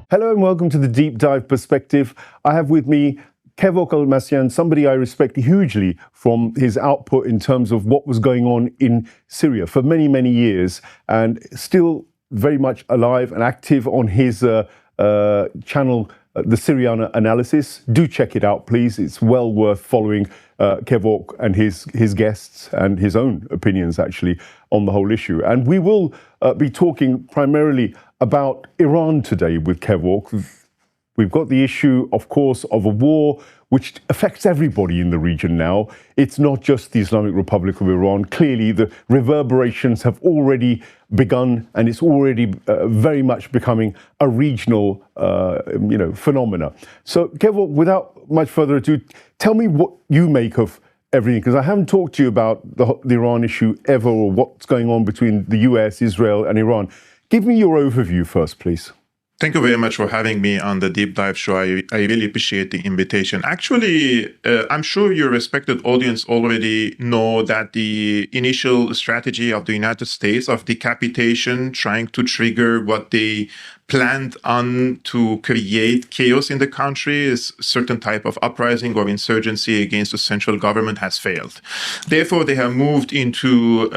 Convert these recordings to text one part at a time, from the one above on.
Hello and welcome to the Deep Dive Perspective. I have with me Kevok Al-Masyan, somebody I respect hugely from his output in terms of what was going on in Syria for many, many years, and still very much alive and active on his channel, the Syrian Analysis. Do check it out, please. It's well worth following Kevork and his guests and his own opinions, actually, on the whole issue. And we will be talking primarily about Iran today with Kevork. We've got the issue, of course, of a war which affects everybody in the region now. It's not just the Islamic Republic of Iran. Clearly, the reverberations have already begun, and it's already very much becoming a regional, phenomena. So, Kevork, without much further ado, tell me what you make of everything, because I haven't talked to you about the Iran issue ever, or what's going on between the US, Israel, and Iran. Give me your overview first, please. Thank you very much for having me on the Deep Dive show. I really appreciate the invitation. Actually, I'm sure your respected audience already know that the initial strategy of the United States of decapitation, trying to trigger what they planned on to create chaos in the country, is certain type of uprising or insurgency against the central government, has failed. Therefore, they have moved into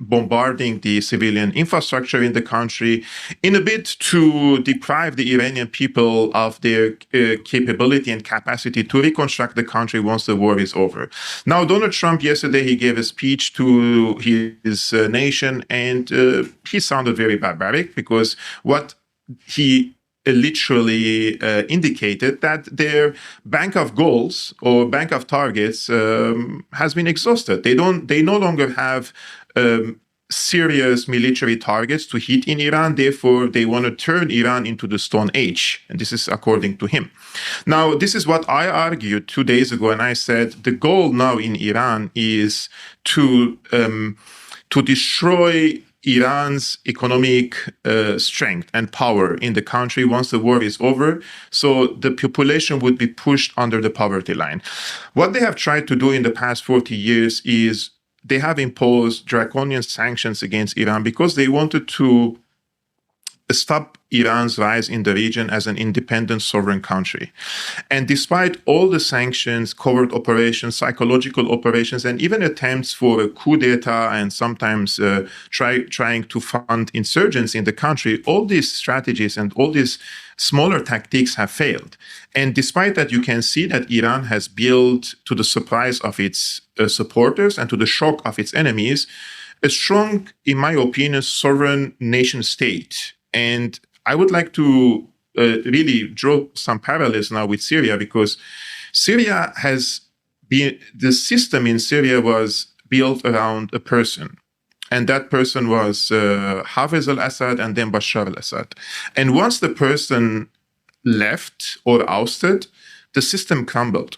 bombarding the civilian infrastructure in the country in a bid to deprive the Iranian people of their capability and capacity to reconstruct the country once the war is over. Now, Donald Trump, yesterday, he gave a speech to his nation, and he sounded very barbaric, because what he literally indicated that their bank of goals or bank of targets has been exhausted. They no longer have serious military targets to hit in Iran. Therefore, they want to turn Iran into the Stone Age. And this is according to him. Now, this is what I argued 2 days ago. And I said, the goal now in Iran is to destroy Iran's economic strength and power in the country once the war is over, so the population would be pushed under the poverty line. What they have tried to do in the past 40 years is they have imposed draconian sanctions against Iran because they wanted to stop Iran's rise in the region as an independent sovereign country. And despite all the sanctions, covert operations, psychological operations, and even attempts for a coup d'etat and sometimes trying to fund insurgents in the country, all these strategies and all these smaller tactics have failed. And despite that, you can see that Iran has built, to the surprise of its supporters and to the shock of its enemies, a strong, in my opinion, sovereign nation state. And I would like to really draw some parallels now with Syria, because Syria has been, the system in Syria was built around a person. And that person was Hafez al-Assad and then Bashar al-Assad. And once the person left or ousted, the system crumbled.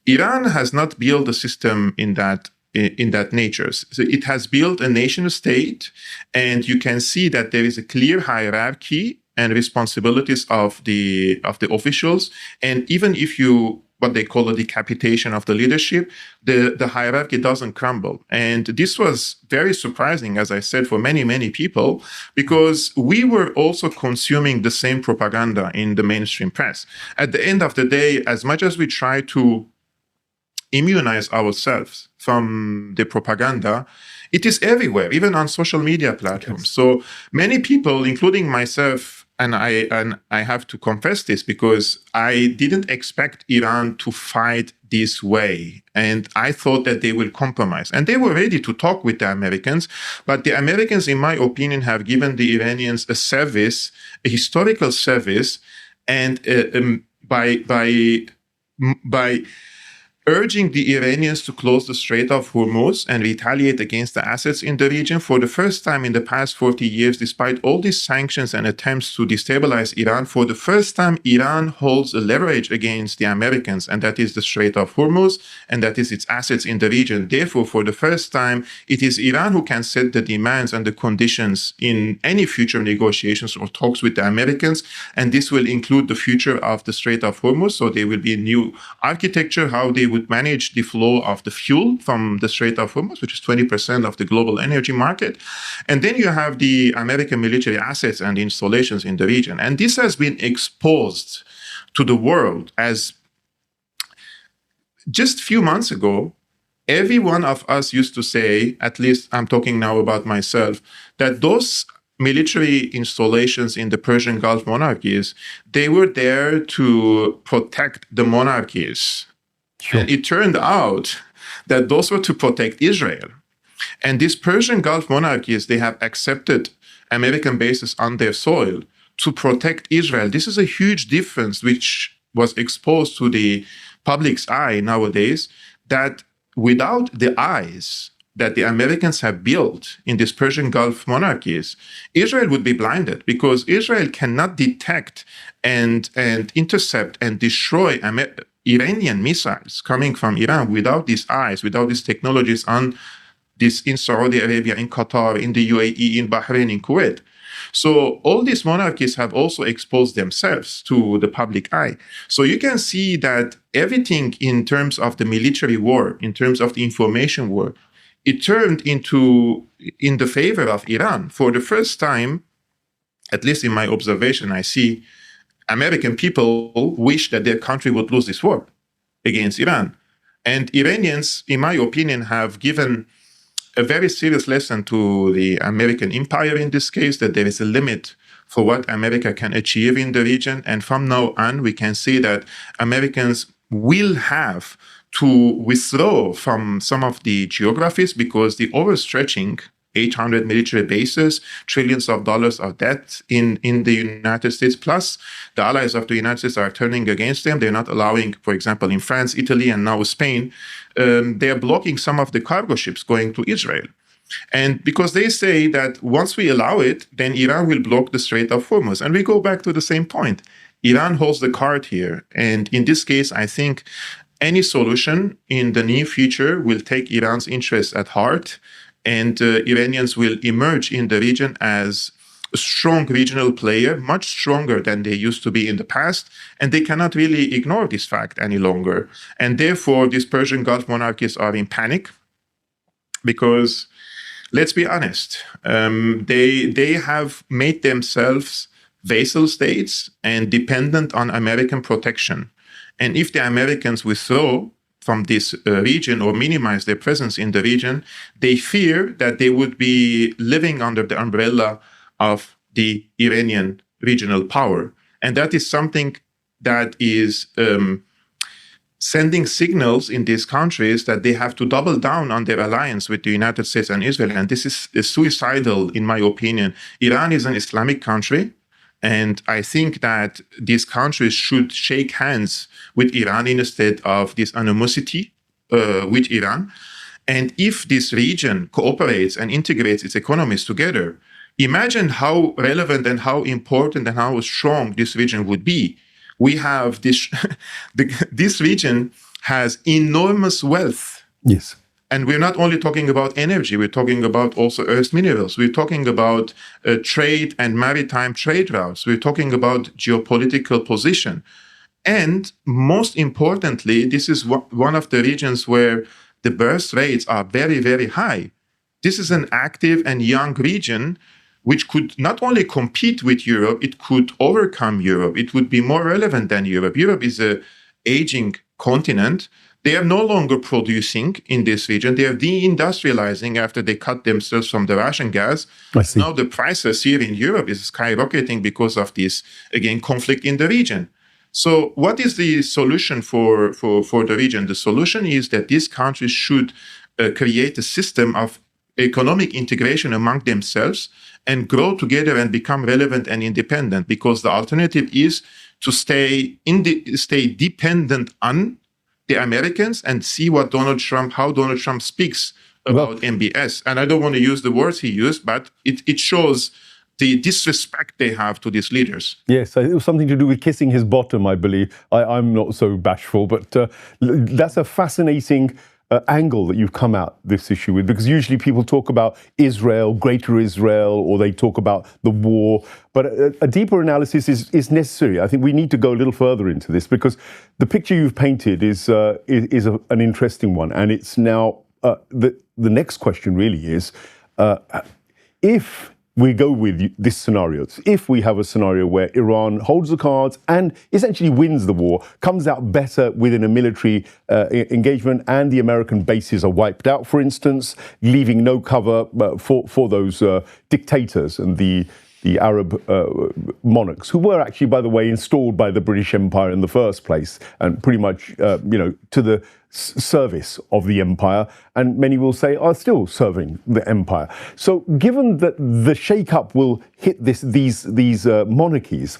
Iran has not built a system in that nature. So it has built a nation state, and you can see that there is a clear hierarchy and responsibilities of the officials. And even if you, what they call a decapitation of the leadership, the hierarchy doesn't crumble. And this was very surprising, as I said, for many, many people, because we were also consuming the same propaganda in the mainstream press. At the end of the day, as much as we try to immunize ourselves from the propaganda, it is everywhere, even on social media platforms. So many people, including myself, and I have to confess this, because I didn't expect Iran to fight this way. And I thought that they will compromise. And they were ready to talk with the Americans. But the Americans, in my opinion, have given the Iranians a service, a historical service, and by urging the Iranians to close the Strait of Hormuz and retaliate against the assets in the region. For the first time in the past 40 years, despite all these sanctions and attempts to destabilize Iran, for the first time, Iran holds a leverage against the Americans, and that is the Strait of Hormuz, and that is its assets in the region. Therefore, for the first time, it is Iran who can set the demands and the conditions in any future negotiations or talks with the Americans, and this will include the future of the Strait of Hormuz. So there will be a new architecture, how they would manage the flow of the fuel from the Strait of Hormuz, which is 20% of the global energy market. And then you have the American military assets and installations in the region. And this has been exposed to the world as just a few months ago, every one of us used to say, at least I'm talking now about myself, that those military installations in the Persian Gulf monarchies, they were there to protect the monarchies. Sure. And it turned out that those were to protect Israel. And these Persian Gulf monarchies, they have accepted American bases on their soil to protect Israel. This is a huge difference which was exposed to the public's eye nowadays, that without the eyes that the Americans have built in these Persian Gulf monarchies, Israel would be blinded, because Israel cannot detect and intercept and destroy Iranian missiles coming from Iran without these eyes, without these technologies in Saudi Arabia, in Qatar, in the UAE, in Bahrain, in Kuwait. So all these monarchies have also exposed themselves to the public eye. So you can see that everything in terms of the military war, in terms of the information war, it turned in the favor of Iran. For the first time, at least in my observation, I see American people wish that their country would lose this war against Iran. And Iranians, in my opinion, have given a very serious lesson to the American empire in this case, that there is a limit for what America can achieve in the region. And from now on, we can see that Americans will have to withdraw from some of the geographies, because the overstretching 800 military bases, trillions of dollars of debt in the United States, plus the allies of the United States are turning against them. They're not allowing, for example, in France, Italy, and now Spain, they're blocking some of the cargo ships going to Israel. And because they say that once we allow it, then Iran will block the Strait of Hormuz. And we go back to the same point. Iran holds the card here. And in this case, I think any solution in the near future will take Iran's interests at heart, and Iranians will emerge in the region as a strong regional player, much stronger than they used to be in the past, and they cannot really ignore this fact any longer. And therefore, these Persian Gulf monarchies are in panic, because, let's be honest, they have made themselves vassal states and dependent on American protection. And if the Americans withdraw from this region or minimize their presence in the region, they fear that they would be living under the umbrella of the Iranian regional power. And that is something that is sending signals in these countries that they have to double down on their alliance with the United States and Israel. And this is suicidal, in my opinion. Iran is an Islamic country. And I think that these countries should shake hands with Iran instead of this animosity with Iran. And if this region cooperates and integrates its economies together, imagine how relevant and how important and how strong this region would be. We have this, this region has enormous wealth. Yes. And we're not only talking about energy, we're talking about also earth minerals. We're talking about trade and maritime trade routes. We're talking about geopolitical position. And most importantly, this is one of the regions where the birth rates are very, very high. This is an active and young region which could not only compete with Europe, it could overcome Europe. It would be more relevant than Europe. Europe is an aging continent. They are no longer producing in this region. They are deindustrializing after they cut themselves from the Russian gas. I see. Now the prices here in Europe is skyrocketing because of this, again, conflict in the region. So what is the solution for the region? The solution is that these countries should create a system of economic integration among themselves and grow together and become relevant and independent, because the alternative is to stay dependent on the Americans and see how Donald Trump speaks about MBS. And I don't want to use the words he used, but it shows the disrespect they have to these leaders. Yes, it was something to do with kissing his bottom, I believe. I'm not so bashful, but that's a fascinating angle that you've come at this issue with, because usually people talk about Israel, greater Israel, or they talk about the war, but a deeper analysis is necessary. I think we need to go a little further into this, because the picture you've painted is an interesting one, and it's now the next question really is, if we go with this scenario, if we have a scenario where Iran holds the cards and essentially wins the war, comes out better within a military engagement, and the American bases are wiped out, for instance, leaving no cover for those dictators and the Arab monarchs, who were actually, by the way, installed by the British Empire in the first place, and pretty much, to the service of the empire, and many will say are still serving the empire. So, given that the shake-up will hit these monarchies,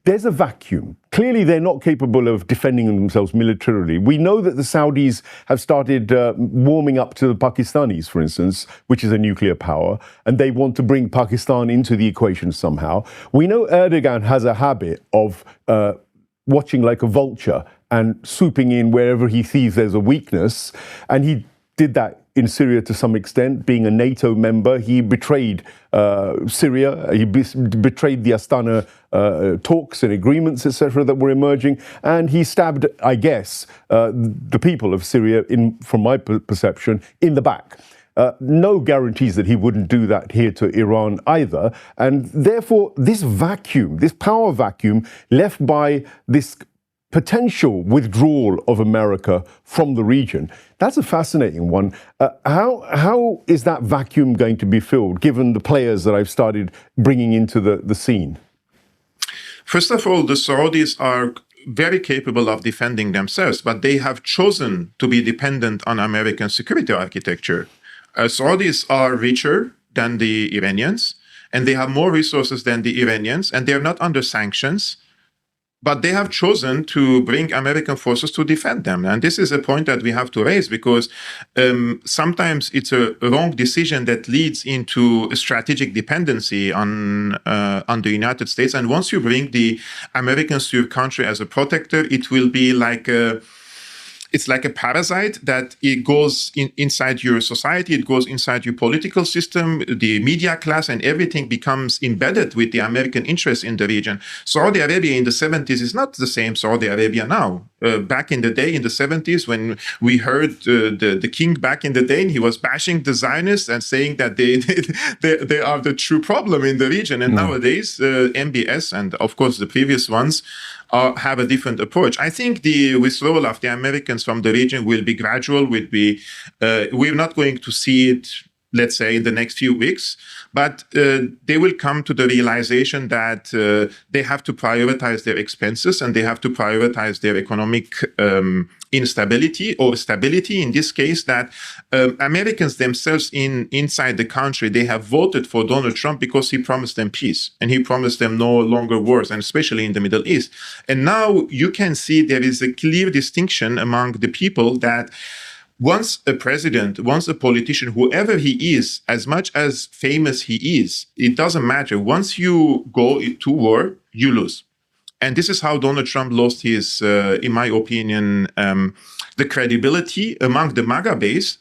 there's a vacuum. Clearly, they're not capable of defending themselves militarily. We know that the Saudis have started warming up to the Pakistanis, for instance, which is a nuclear power, and they want to bring Pakistan into the equation somehow. We know Erdogan has a habit of watching like a vulture and swooping in wherever he sees there's a weakness, and he did that in Syria to some extent. Being a NATO member, he betrayed Syria, he betrayed the Astana talks and agreements, etc., that were emerging, and he stabbed, I guess, the people of Syria, from my perception, in the back. No guarantees that he wouldn't do that here to Iran either, and therefore this vacuum, this power vacuum left by this potential withdrawal of America from the region, that's a fascinating one. How is that vacuum going to be filled, given the players that I've started bringing into the scene? First of all, the Saudis are very capable of defending themselves, but they have chosen to be dependent on American security architecture. Saudis are richer than the Iranians, and they have more resources than the Iranians, and they're not under sanctions. But they have chosen to bring American forces to defend them. And this is a point that we have to raise, because sometimes it's a wrong decision that leads into a strategic dependency on the United States. And once you bring the Americans to your country as a protector, it will be like it's like a parasite that it goes inside your society, it goes inside your political system, the media class, and everything becomes embedded with the American interests in the region. Saudi Arabia in the 70s is not the same Saudi Arabia now. Back in the day, in the 70s, when we heard the king back in the day, he was bashing the Zionists and saying that they are the true problem in the region. And nowadays, MBS and, of course, the previous ones have a different approach. I think the withdrawal of the Americans from the region will be gradual. We're not going to see it, let's say, in the next few weeks, but they will come to the realization that they have to prioritize their expenses, and they have to prioritize their economic instability or stability. In this case, that Americans themselves inside the country, they have voted for Donald Trump because he promised them peace, and he promised them no longer wars, and especially in the Middle East. And now you can see there is a clear distinction among the people that once a president, once a politician, whoever he is, as much as famous he is, it doesn't matter. Once you go to war, you lose. And this is how Donald Trump lost his, in my opinion, the credibility among the MAGA base,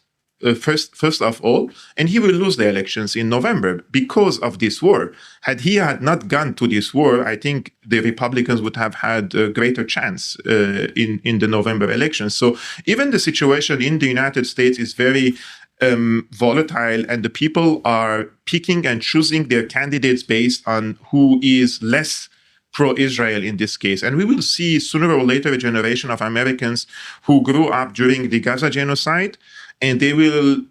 first of all, and he will lose the elections in November because of this war. Had he not gone to this war, I think the Republicans would have had a greater chance in the November elections. So even the situation in the United States is very volatile, and the people are picking and choosing their candidates based on who is less pro-Israel in this case. And we will see sooner or later a generation of Americans who grew up during the Gaza genocide, and they will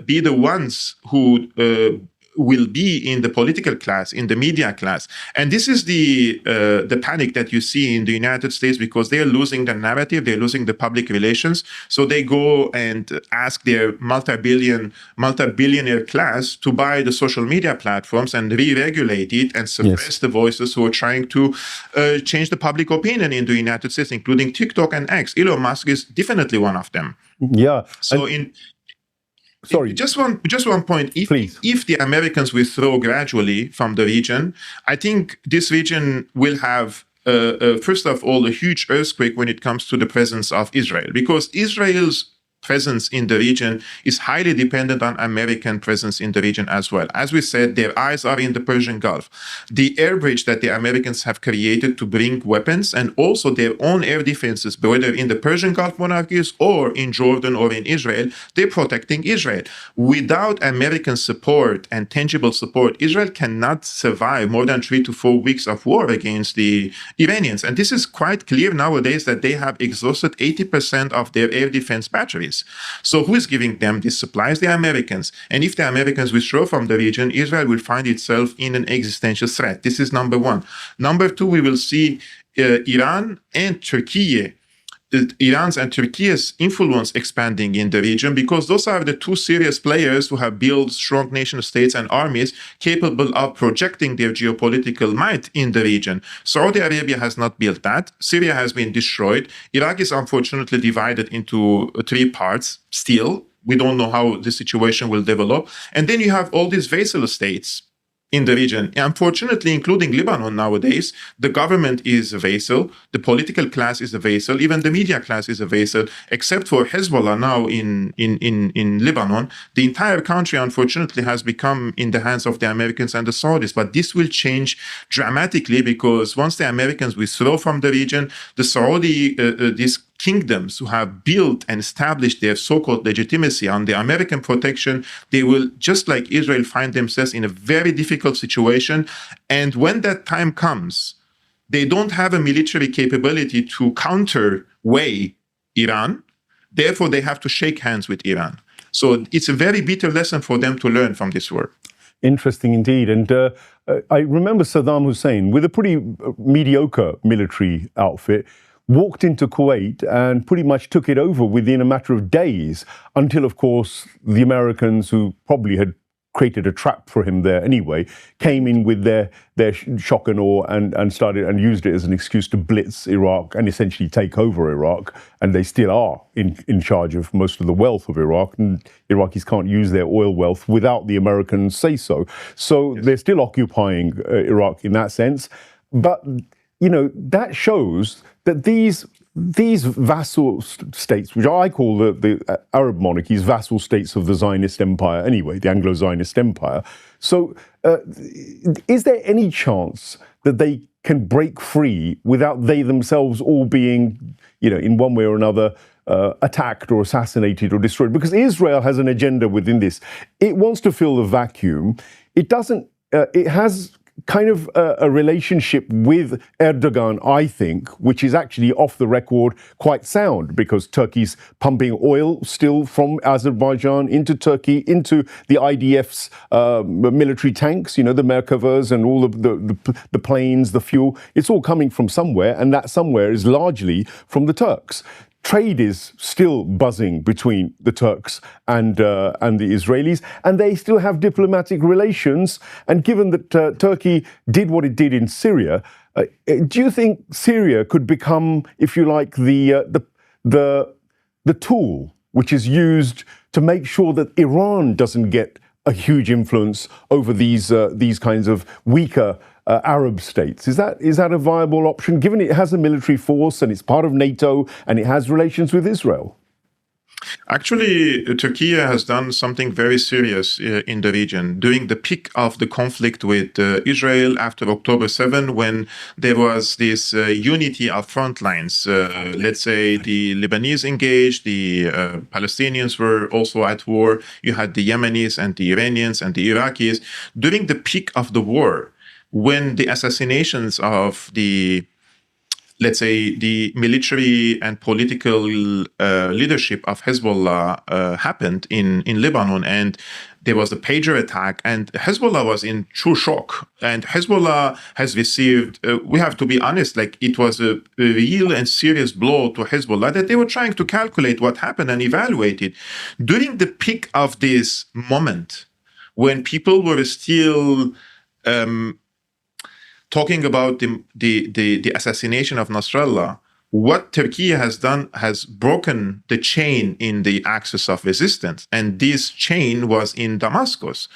be the ones who will be in the political class, in the media class. And this is the panic that you see in the United States, because they are losing the narrative, they're losing the public relations. So they go and ask their multi-billionaire class to buy the social media platforms and re-regulate it and suppress the voices who are trying to change the public opinion in the United States, including TikTok and X. Elon Musk is definitely one of them. Yeah. So Sorry. Just one point. If the Americans withdraw gradually from the region, I think this region will have, first of all, a huge earthquake when it comes to the presence of Israel, because Israel's presence in the region is highly dependent on American presence in the region as well. As we said, their eyes are in the Persian Gulf. The air bridge that the Americans have created to bring weapons and also their own air defenses, whether in the Persian Gulf monarchies or in Jordan or in Israel, they're protecting Israel. Without American support and tangible support, Israel cannot survive more than 3 to 4 weeks of war against the Iranians. And this is quite clear nowadays that they have exhausted 80% of their air defense batteries. So who is giving them these supplies? The Americans. And if the Americans withdraw from the region, Israel will find itself in an existential threat. This is number one. Number two, we will see Iran and Turkey, Iran's and Turkey's influence expanding in the region, because those are the two serious players who have built strong nation states and armies capable of projecting their geopolitical might in the region. Saudi Arabia has not built that. Syria has been destroyed. Iraq is unfortunately divided into 3 parts still. We don't know how the situation will develop. And then you have all these vassal states in the region, unfortunately, including Lebanon nowadays. The government is a vassal, the political class is a vassal, even the media class is a vassal, except for Hezbollah now in Lebanon. The entire country, unfortunately, has become in the hands of the Americans and the Saudis. But this will change dramatically, because once the Americans withdraw from the region, the Saudi, these kingdoms who have built and established their so-called legitimacy on the American protection, they will, just like Israel, find themselves in a very difficult situation. And when that time comes, they don't have a military capability to counterweigh Iran. Therefore, they have to shake hands with Iran. So it's a very bitter lesson for them to learn from this war. Interesting indeed. And I remember Saddam Hussein, with a pretty mediocre military outfit, walked into Kuwait and pretty much took it over within a matter of days, until, of course, the Americans, who probably had created a trap for him there anyway, came in with their shock and awe and started and used it as an excuse to blitz Iraq and essentially take over Iraq. And they still are in charge of most of the wealth of Iraq, and Iraqis can't use their oil wealth without the Americans say so. So yes, they're still occupying Iraq in that sense. But, you know, that shows that these vassal states, which I call the Arab monarchies, vassal states of the Zionist empire anyway, the Anglo-Zionist empire. So is there any chance that they can break free without they themselves all being, you know, in one way or another, attacked or assassinated or destroyed? Because Israel has an agenda within this. It wants to fill the vacuum. It doesn't, it has kind of a relationship with Erdogan, I think, which is actually off the record quite sound, because Turkey's pumping oil still from Azerbaijan into Turkey, into the IDF's military tanks, you know, the Merkavas and all of the planes, the fuel. It's all coming from somewhere, and that somewhere is largely from the Turks. Trade is still buzzing between the Turks and the Israelis, and they still have diplomatic relations. And given that Turkey did what it did in Syria, do you think Syria could become, if you like, the tool which is used to make sure that Iran doesn't get a huge influence over these kinds of weaker Arab states? Is that a viable option, given it has a military force and it's part of NATO and it has relations with Israel? Actually, Turkey has done something very serious in the region. During the peak of the conflict with Israel after October 7, when there was this unity of front lines, let's say the Lebanese engaged, the Palestinians were also at war, you had the Yemenis and the Iranians and the Iraqis. During the peak of the war, when the assassinations of the, let's say, the military and political leadership of Hezbollah happened in Lebanon, and there was a pager attack, and Hezbollah was in true shock. And Hezbollah has received, we have to be honest, like it was a real and serious blow to Hezbollah, that they were trying to calculate what happened and evaluate it. During the peak of this moment, when people were still talking about the assassination of Nasrallah, what Turkey has done has broken the chain in the axis of resistance. And this chain was in Damascus.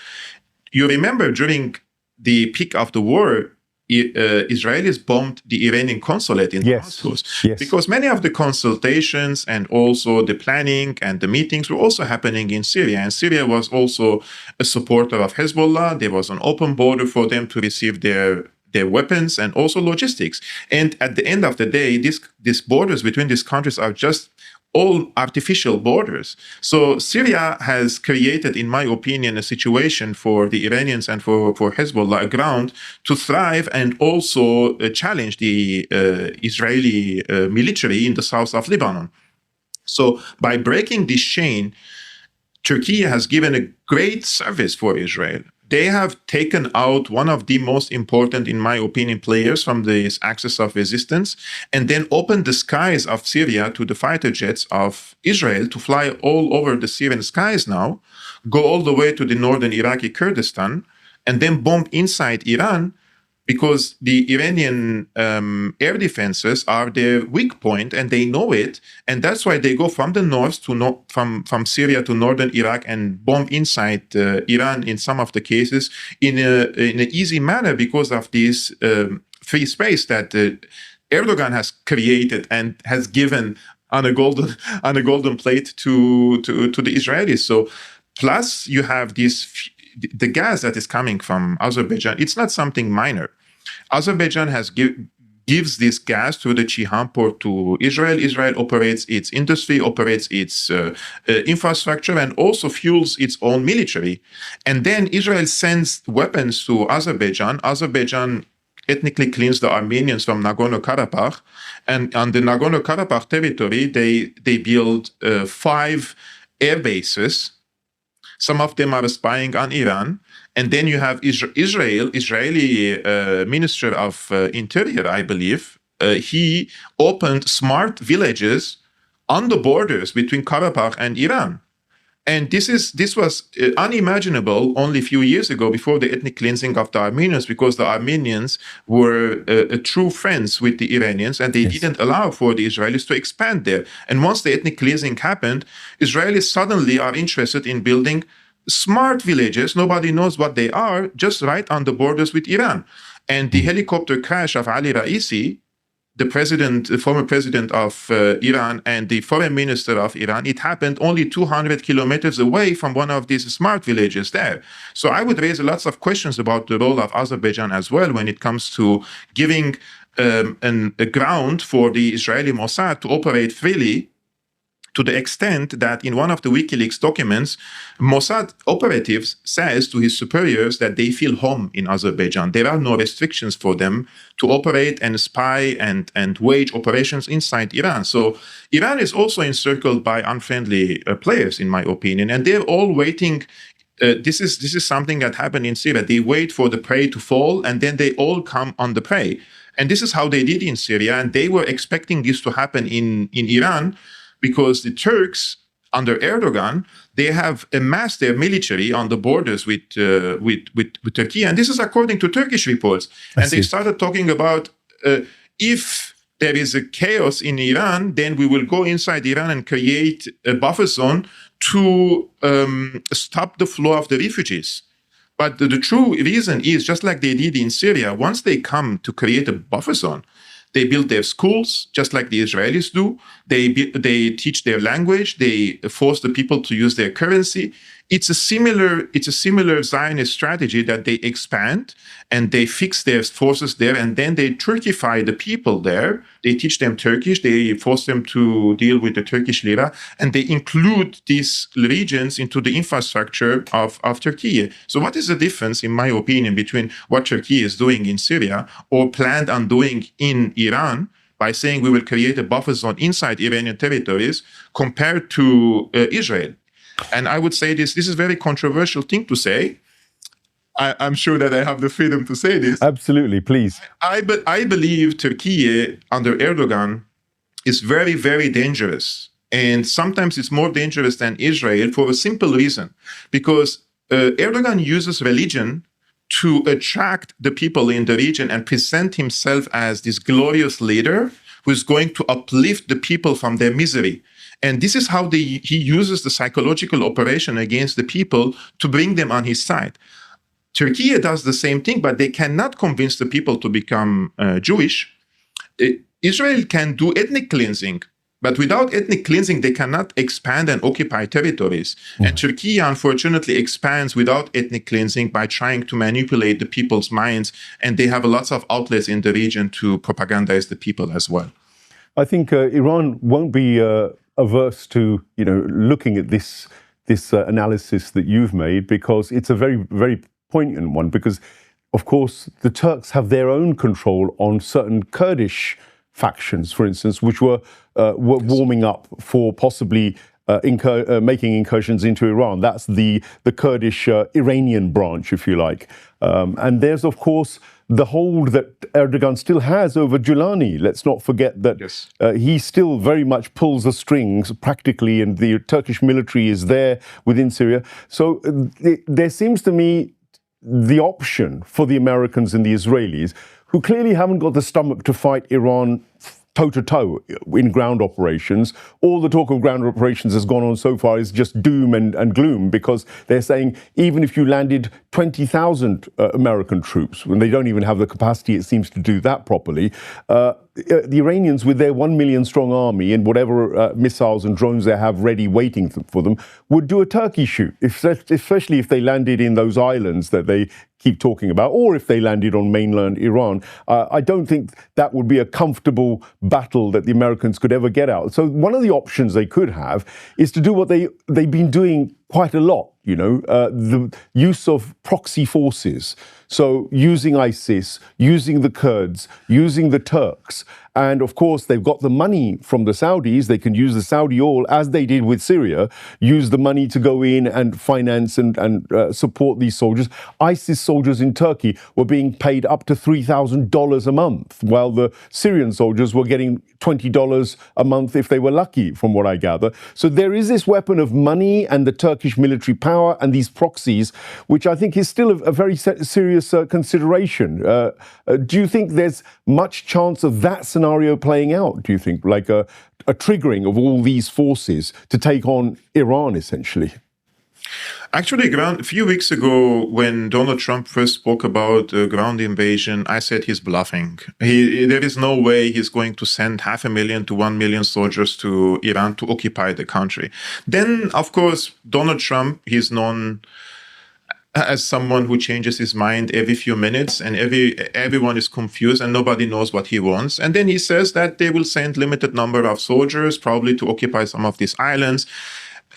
You remember during the peak of the war, Israelis bombed the Iranian consulate in Damascus, because many of the consultations and also the planning and the meetings were also happening in Syria. And Syria was also a supporter of Hezbollah. There was an open border for them to receive their weapons and also logistics. And at the end of the day, these borders between these countries are just all artificial borders. So Syria has created, in my opinion, a situation for the Iranians and for Hezbollah, a ground to thrive and also challenge the Israeli military in the south of Lebanon. So by breaking this chain, Turkey has given a great service for Israel. They have taken out one of the most important, in my opinion, players from this axis of resistance, and then opened the skies of Syria to the fighter jets of Israel to fly all over the Syrian skies now, go all the way to the northern Iraqi Kurdistan, and then bomb inside Iran, because the Iranian air defenses are their weak point, and they know it, and that's why they go from the north to from Syria to northern Iraq and bomb inside Iran in some of the cases in an easy manner because of this free space that Erdogan has created and has given on a golden plate to the Israelis. So plus you have the gas that is coming from Azerbaijan. It's not something minor. Azerbaijan gives this gas through the Ceyhan port to Israel. Israel operates its industry, operates its infrastructure, and also fuels its own military. And then Israel sends weapons to Azerbaijan. Azerbaijan ethnically cleans the Armenians from Nagorno-Karabakh. And on the Nagorno-Karabakh territory, they build 5 air bases. Some of them are spying on Iran. And then you have Israeli Minister of Interior, I believe. He opened smart villages on the borders between Karabakh and Iran. And this was unimaginable only a few years ago, before the ethnic cleansing of the Armenians, because the Armenians were true friends with the Iranians, and they didn't allow for the Israelis to expand there. And once the ethnic cleansing happened, Israelis suddenly are interested in building smart villages. Nobody knows what they are, just right on the borders with Iran. And the helicopter crash of Ali Raisi, the former president of Iran, and the foreign minister of Iran, it happened only 200 kilometers away from one of these smart villages there. So I would raise lots of questions about the role of Azerbaijan as well when it comes to giving a ground for the Israeli Mossad to operate freely, to the extent that in one of the WikiLeaks documents, Mossad operatives says to his superiors that they feel home in Azerbaijan. There are no restrictions for them to operate and spy and wage operations inside Iran. So Iran is also encircled by unfriendly players, in my opinion, and they're all waiting. This is something that happened in Syria. They wait for the prey to fall, and then they all come on the prey. And this is how they did in Syria, and they were expecting this to happen in Iran, because the Turks, under Erdogan, they have amassed their military on the borders with Turkey. And this is according to Turkish reports. And they started talking about if there is a chaos in Iran, then we will go inside Iran and create a buffer zone to stop the flow of the refugees. But the true reason is, just like they did in Syria, once they come to create a buffer zone, they build their schools, just like the Israelis do. They teach their language. They force the people to use their currency. It's a similar Zionist strategy that they expand and they fix their forces there, and then they Turkify the people there. They teach them Turkish. They force them to deal with the Turkish lira, and they include these regions into the infrastructure of Turkey. So what is the difference, in my opinion, between what Turkey is doing in Syria or planned on doing in Iran by saying we will create a buffer zone inside Iranian territories compared to Israel? And I would say this is a very controversial thing to say. I'm sure that I have the freedom to say this. Absolutely, please. I believe Turkey under Erdogan is very, very dangerous. And sometimes it's more dangerous than Israel for a simple reason. Because Erdogan uses religion to attract the people in the region and present himself as this glorious leader who is going to uplift the people from their misery. And this is how he uses the psychological operation against the people to bring them on his side. Turkey does the same thing, but they cannot convince the people to become Jewish. Israel can do ethnic cleansing, but without ethnic cleansing, they cannot expand and occupy territories. And Turkey, unfortunately, expands without ethnic cleansing by trying to manipulate the people's minds. And they have lots of outlets in the region to propagandize the people as well. I think Iran won't be averse to, looking at this analysis that you've made, because it's a very, very poignant one. Because, of course, the Turks have their own control on certain Kurdish factions, for instance, which were warming up for possibly making incursions into Iran. That's the Kurdish Iranian branch, if you like. And there's, of course, the hold that Erdogan still has over Giuliani. Let's not forget that he still very much pulls the strings practically, and the Turkish military is there within Syria. So there seems to me the option for the Americans and the Israelis, who clearly haven't got the stomach to fight Iran toe-to-toe in ground operations. All the talk of ground operations has gone on so far is just doom and gloom, because they're saying even if you landed 20,000 American troops, when they don't even have the capacity, it seems, to do that properly, the Iranians, with their 1 million strong army and whatever missiles and drones they have ready waiting for them, would do a turkey shoot, especially if they landed in those islands that they keep talking about, or if they landed on mainland Iran. I don't think that would be a comfortable battle that the Americans could ever get out. So one of the options they could have is to do what they've been doing quite a lot, the use of proxy forces. So using ISIS, using the Kurds, using the Turks. And of course, they've got the money from the Saudis. They can use the Saudi oil, as they did with Syria, use the money to go in and finance and support these soldiers. ISIS soldiers in Turkey were being paid up to $3,000 a month, while the Syrian soldiers were getting $20 a month if they were lucky, from what I gather. So there is this weapon of money and the Turkish military power and these proxies, which I think is still a very serious consideration. Do you think there's much chance of that scenario playing out, do you think, like a triggering of all these forces to take on Iran, essentially? Actually, a few weeks ago, when Donald Trump first spoke about ground invasion, I said he's bluffing. There is no way he's going to send 500,000 to 1 million soldiers to Iran to occupy the country. Then, of course, Donald Trump, he's known as someone who changes his mind every few minutes, and everyone is confused and nobody knows what he wants. And then he says that they will send limited number of soldiers, probably to occupy some of these islands.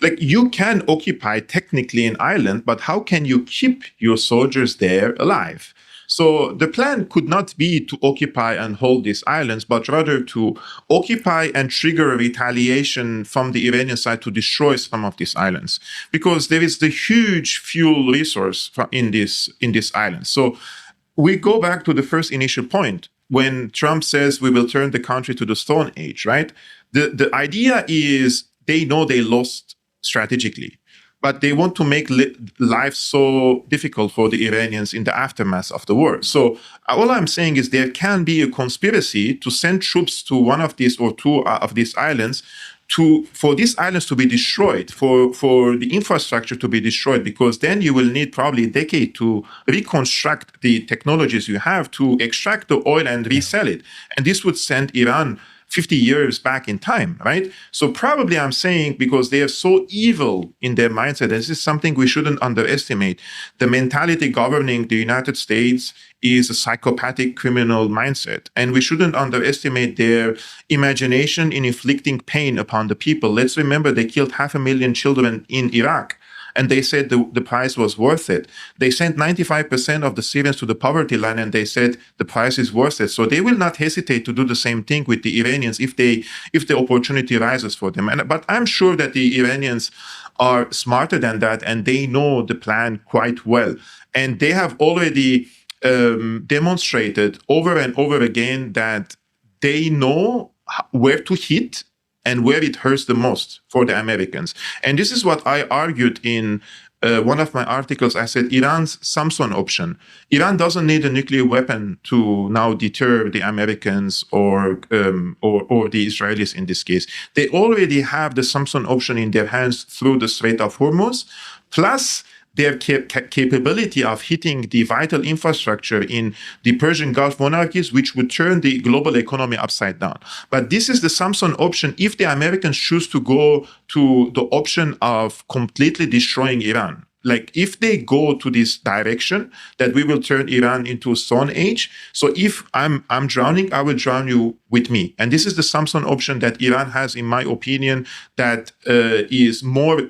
Like, you can occupy technically an island, but how can you keep your soldiers there alive? So the plan could not be to occupy and hold these islands, but rather to occupy and trigger a retaliation from the Iranian side to destroy some of these islands, because there is the huge fuel resource in this island. So we go back to the first initial point when Trump says we will turn the country to the Stone Age, right? The idea is they know they lost strategically, but they want to make life so difficult for the Iranians in the aftermath of the war. So all I'm saying is there can be a conspiracy to send troops to one of these or two of these islands for these islands to be destroyed, for the infrastructure to be destroyed, because then you will need probably a decade to reconstruct the technologies you have to extract the oil and resell it. And this would send Iran 50 years back in time, right? So probably I'm saying because they are so evil in their mindset, and this is something we shouldn't underestimate. The mentality governing the United States is a psychopathic criminal mindset, and we shouldn't underestimate their imagination in inflicting pain upon the people. Let's remember they killed 500,000 children in Iraq, and they said the price was worth it. They sent 95% of the Syrians to the poverty line, and they said the price is worth it. So they will not hesitate to do the same thing with the Iranians if the opportunity rises for them. But I'm sure that the Iranians are smarter than that, and they know the plan quite well. And they have already demonstrated over and over again that they know where to hit and where it hurts the most for the Americans. And this is what I argued in one of my articles. I said Iran's Samson option. Iran doesn't need a nuclear weapon to now deter the Americans or the Israelis in this case. They already have the Samson option in their hands through the Strait of Hormuz. Plus, their capability of hitting the vital infrastructure in the Persian Gulf monarchies, which would turn the global economy upside down. But this is the Samson option if the Americans choose to go to the option of completely destroying Iran. Like if they go to this direction that we will turn Iran into a Stone Age. So if I'm drowning, I will drown you with me. And this is the Samson option that Iran has, in my opinion, that is more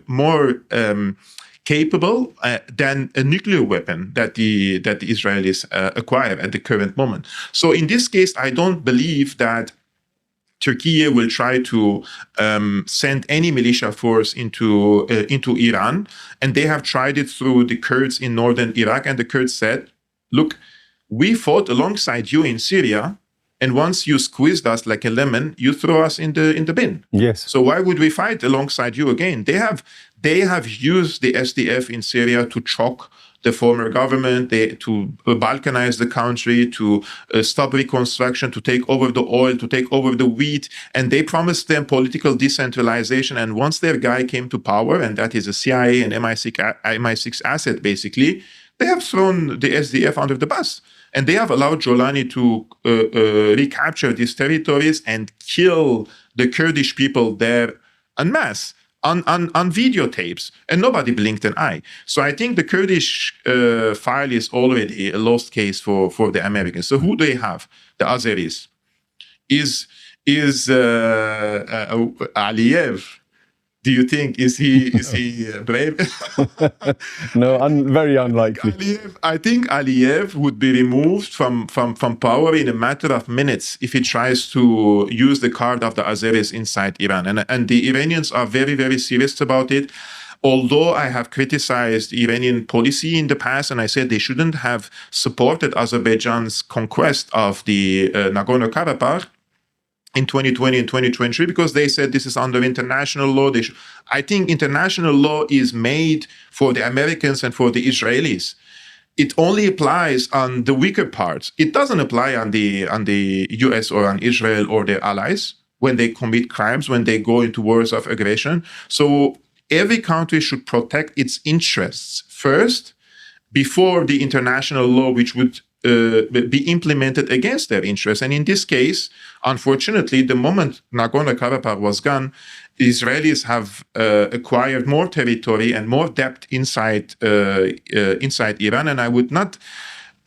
capable than a nuclear weapon that the Israelis acquire at the current moment. So in this case, I don't believe that Turkey will try to send any militia force into Iran, and they have tried it through the Kurds in northern Iraq. And the Kurds said, "Look, we fought alongside you in Syria, and once you squeezed us like a lemon, you throw us in the bin. Yes. So why would we fight alongside you again?" They have used the SDF in Syria to choke the former government, to balkanize the country, to stop reconstruction, to take over the oil, to take over the wheat, and they promised them political decentralization. And once their guy came to power, and that is a CIA and MI6 asset, basically, they have thrown the SDF under the bus. And they have allowed Jolani to recapture these territories and kill the Kurdish people there en masse. On videotapes, and nobody blinked an eye. So I think the Kurdish file is already a lost case for the Americans. So who do they have? The Azeris. Is Aliyev? Do you think is he brave? No, very unlikely. I think Aliyev would be removed from power in a matter of minutes if he tries to use the card of the Azeris inside Iran. And the Iranians are very, very serious about it. Although I have criticized Iranian policy in the past, and I said they shouldn't have supported Azerbaijan's conquest of the Nagorno-Karabakh in 2020 and 2023, because they said this is under international law. I think international law is made for the Americans and for the Israelis. It only applies on the weaker parts. It doesn't apply on the US or on Israel or their allies when they commit crimes, when they go into wars of aggression. So every country should protect its interests first before the international law, which would be implemented against their interests. And in this case, unfortunately, the moment Nagorno-Karabakh was gone, the Israelis have acquired more territory and more depth inside Iran. And I would not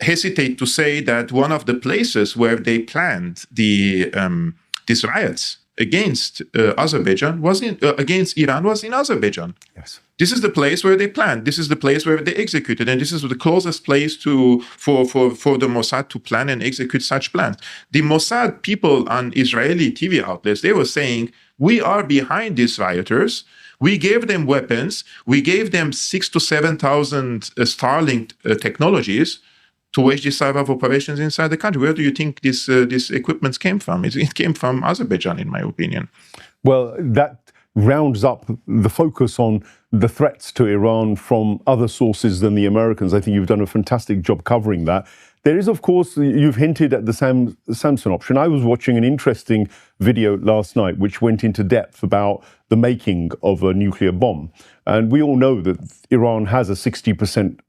hesitate to say that one of the places where they planned these riots against Azerbaijan against Iran was in Azerbaijan. Yes. This is the place where they planned. This is the place where they executed, and this is the closest place for the Mossad to plan and execute such plans. The Mossad people on Israeli TV outlets, they were saying, "We are behind these rioters. We gave them weapons. We gave them 6,000 to 7,000 Starlink technologies to wage this type of operations inside the country." Where do you think this equipment came from? It came from Azerbaijan, in my opinion. Well, that rounds up the focus on the threats to Iran from other sources than the Americans. I think you've done a fantastic job covering that. There is, of course, you've hinted at the Samson option. I was watching an interesting video last night which went into depth about the making of a nuclear bomb. And we all know that Iran has a 60%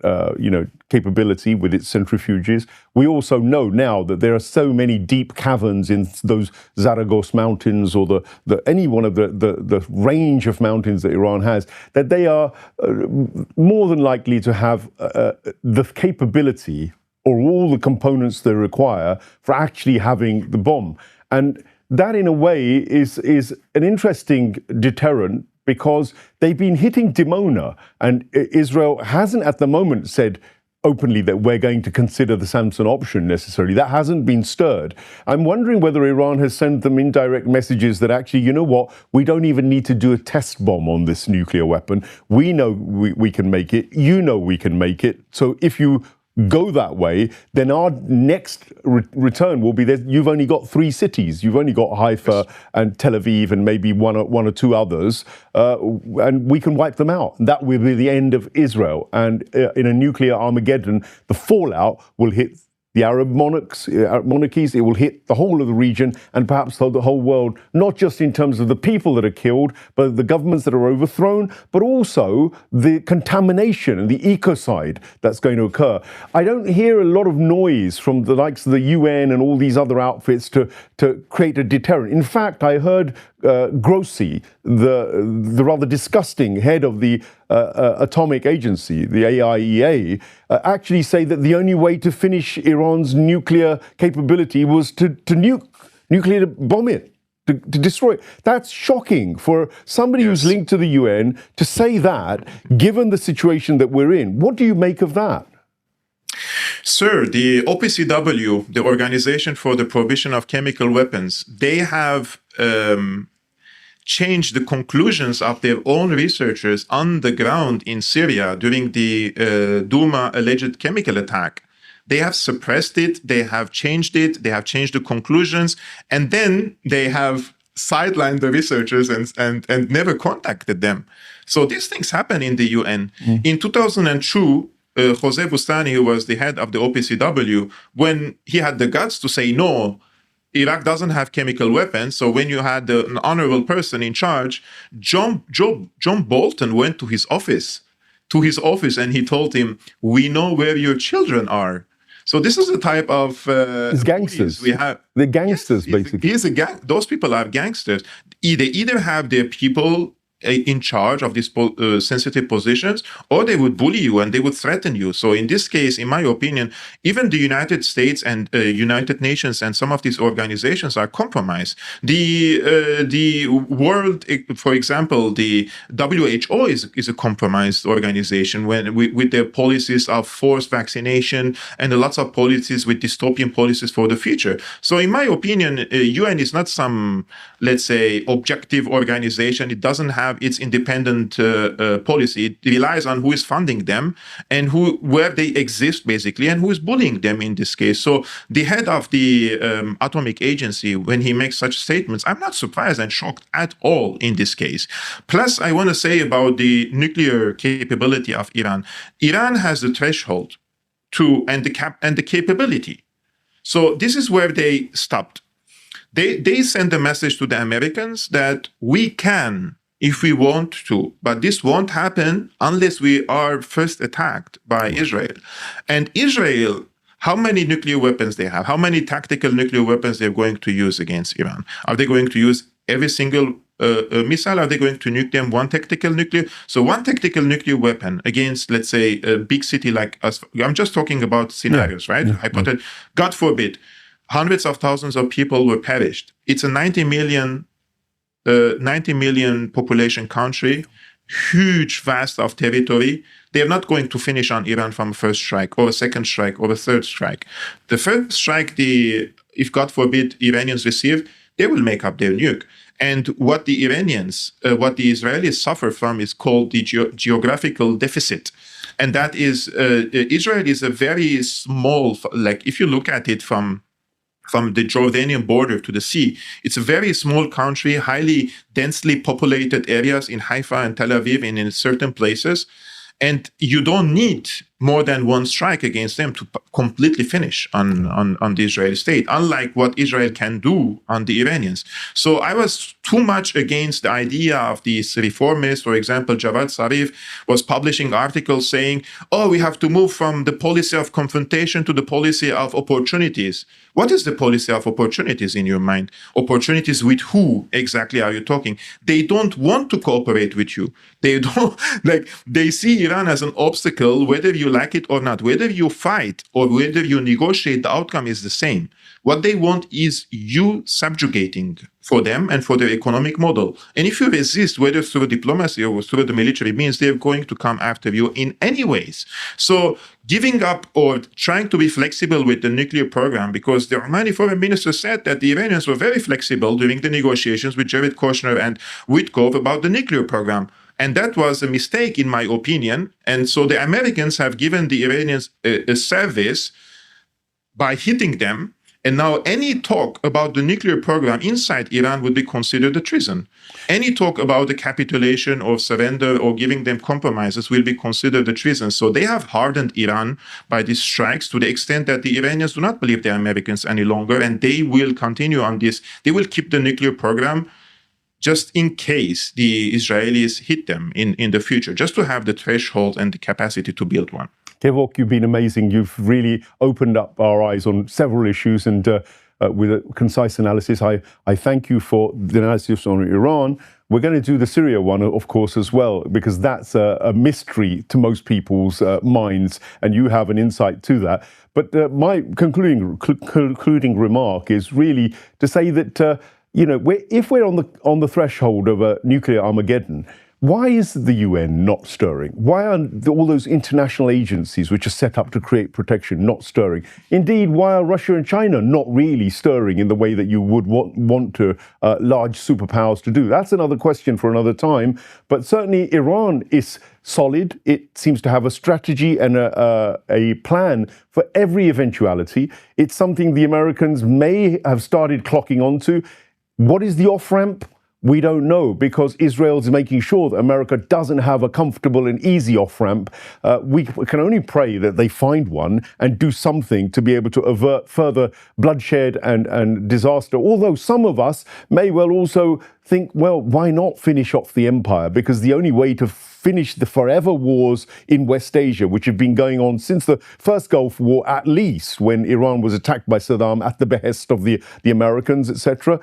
capability with its centrifuges. We also know now that there are so many deep caverns in those Zagros mountains or any one of the range of mountains that Iran has, that they are more than likely to have the capability or all the components they require for actually having the bomb. And that, in a way, is an interesting deterrent, because they've been hitting Dimona, and Israel hasn't at the moment said openly that we're going to consider the Samson option necessarily. That hasn't been stirred. I'm wondering whether Iran has sent them indirect messages that actually, you know what, we don't even need to do a test bomb on this nuclear weapon. We know we can make it. You know we can make it. So if you go that way, then our next return will be that you've only got 3 cities. You've only got Haifa and Tel Aviv and maybe one or two others, and we can wipe them out. That will be the end of Israel. And in a nuclear Armageddon, the fallout will hit the Arab monarchies, it will hit the whole of the region and perhaps the whole world, not just in terms of the people that are killed, but the governments that are overthrown, but also the contamination and the ecocide that's going to occur. I don't hear a lot of noise from the likes of the UN and all these other outfits to create a deterrent. In fact, I heard Grossi, the rather disgusting head of the atomic agency, the AIEA, actually say that the only way to finish Iran's nuclear capability was to nuclear bomb it, to destroy it. That's shocking for somebody who's linked to the UN to say that, given the situation that we're in. What do you make of that? Sir, the OPCW, the Organization for the Prohibition of Chemical Weapons, they have changed the conclusions of their own researchers on the ground in Syria during the Douma alleged chemical attack. They have suppressed it, they have changed it, they have changed the conclusions, and then they have sidelined the researchers and never contacted them. So these things happen in the UN. In 2002, Jose Bustani, who was the head of the OPCW, when he had the guts to say, no, Iraq doesn't have chemical weapons. So when you had an honorable person in charge, John Bolton went to his office, and he told him, we know where your children are. So this is the type of gangsters we have. The gangsters, basically. He's a gang. Those people are gangsters. They either have their people in charge of these sensitive positions, or they would bully you and they would threaten you. So in this case, in my opinion, even the United States and United Nations and some of these organizations are compromised. The world, for example, the WHO is a compromised organization with their policies of forced vaccination and lots of policies with dystopian policies for the future. So in my opinion, UN is not some, let's say, objective organization. It doesn't have its independent policy. It relies on who is funding them and where they exist, basically, and who is bullying them in this case. So the head of the atomic agency, when he makes such statements, I'm not surprised and shocked at all in this case. Plus, I want to say about the nuclear capability of Iran. Iran has the threshold and the capability. So this is where they stopped. They send a message to the Americans that we can, if we want to, but this won't happen unless we are first attacked by Israel. And Israel, how many nuclear weapons they have, how many tactical nuclear weapons they're going to use against Iran? Are they going to use every single missile? Are they going to nuke them one tactical nuclear? So one tactical nuclear weapon against, let's say, a big city like us. I'm just talking about scenarios, right? Hypothetical. God forbid, hundreds of thousands of people were perished. It's a 90 million population country, huge, vast of territory. They're not going to finish on Iran from a first strike or a second strike or a third strike. The first strike, if God forbid Iranians receive, they will make up their nuke. And what the Israelis suffer from is called the geographical deficit. And that is, Israel is a very small, like if you look at it from the Jordanian border to the sea. It's a very small country, highly densely populated areas in Haifa and Tel Aviv and in certain places. And you don't need more than one strike against them to completely finish on the Israeli state, unlike what Israel can do on the Iranians. So I was too much against the idea of these reformists. For example, Javad Zarif was publishing articles saying, oh, we have to move from the policy of confrontation to the policy of opportunities. What is the policy of opportunities in your mind? Opportunities with who exactly are you talking? They don't want to cooperate with you. They see Iran as an obstacle, whether you like it or not. Whether you fight or whether you negotiate, the outcome is the same. What they want is you subjugating for them and for their economic model. And if you resist, whether through diplomacy or through the military means, they're going to come after you in any ways. So giving up or trying to be flexible with the nuclear program, because the Omani foreign minister said that the Iranians were very flexible during the negotiations with Jared Kushner and Witkoff about the nuclear program. And that was a mistake, in my opinion. And so the Americans have given the Iranians a service by hitting them And now any talk about the nuclear program inside Iran would be considered a treason. Any talk about the capitulation or surrender or giving them compromises will be considered a treason. So they have hardened Iran by these strikes to the extent that the Iranians do not believe they're Americans any longer, and they will continue on this. They will keep the nuclear program just in case the Israelis hit them in the future, just to have the threshold and the capacity to build one. Kevork, you've been amazing. You've really opened up our eyes on several issues, and with a concise analysis. I thank you for the analysis on Iran. We're going to do the Syria one, of course, as well, because that's a mystery to most people's minds, and you have an insight to that. But my concluding remark is really to say that if we're on the threshold of a nuclear Armageddon, why is the UN not stirring? Why are all those international agencies which are set up to create protection not stirring? Indeed, why are Russia and China not really stirring in the way that you would want to large superpowers to do? That's another question for another time. But certainly Iran is solid. It seems to have a strategy and a plan for every eventuality. It's something the Americans may have started clocking onto. What is the off-ramp? We don't know, because Israel's making sure that America doesn't have a comfortable and easy off-ramp. We can only pray that they find one and do something to be able to avert further bloodshed and disaster. Although some of us may well also think, well, why not finish off the empire? Because the only way to finish the forever wars in West Asia, which have been going on since the first Gulf War, at least, when Iran was attacked by Saddam at the behest of the Americans, etc.,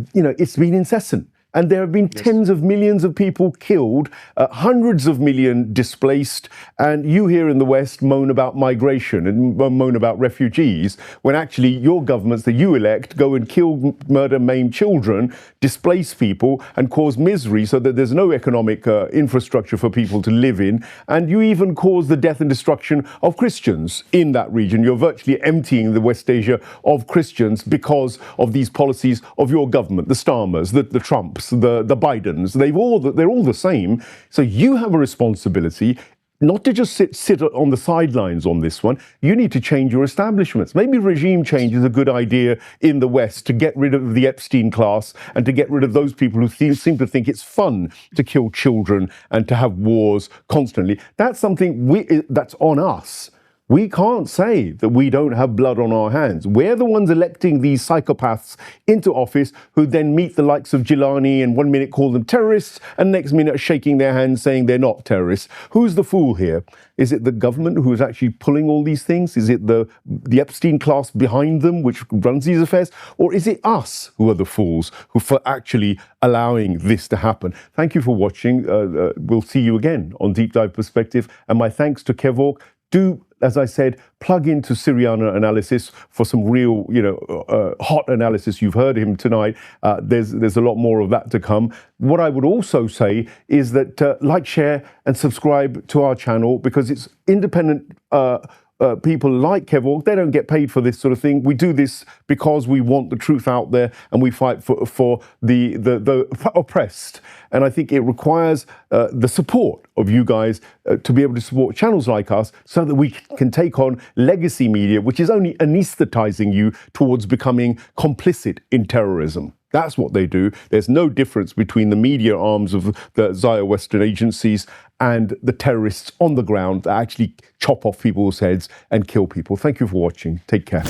it's been incessant. And there have been tens of millions of people killed, hundreds of millions displaced, and you here in the West moan about migration and moan about refugees, when actually your governments that you elect go and kill, murder, maim children, displace people, and cause misery so that there's no economic infrastructure for people to live in, and you even cause the death and destruction of Christians in that region. You're virtually emptying the West Asia of Christians because of these policies of your government, the Starmers, the Trumps, the Bidens. They're all the same. So you have a responsibility not to just sit on the sidelines on this one. You need to change your establishments. Maybe regime change is a good idea in the West to get rid of the Epstein class and to get rid of those people who seem to think it's fun to kill children and to have wars constantly. That's something that's on us. We can't say that we don't have blood on our hands. We're the ones electing these psychopaths into office who then meet the likes of Gilani and one minute call them terrorists and next minute are shaking their hands saying they're not terrorists. Who's the fool here? Is it the government who is actually pulling all these things? Is it the Epstein class behind them which runs these affairs? Or is it us who are the fools who for actually allowing this to happen? Thank you for watching. We'll see you again on Deep Dive Perspective. And my thanks to Kevork. Do, as I said, plug into Syrian analysis for some real, hot analysis. You've heard him tonight. There's a lot more of that to come. What I would also say is that like, share, and subscribe to our channel, because it's independent people like Kevork. They don't get paid for this sort of thing. We do this because we want the truth out there and we fight for the oppressed. And I think it requires the support of you guys to be able to support channels like us so that we can take on legacy media, which is only anesthetizing you towards becoming complicit in terrorism. That's what they do. There's no difference between the media arms of the Zaya Western agencies and the terrorists on the ground that actually chop off people's heads and kill people. Thank you for watching. Take care.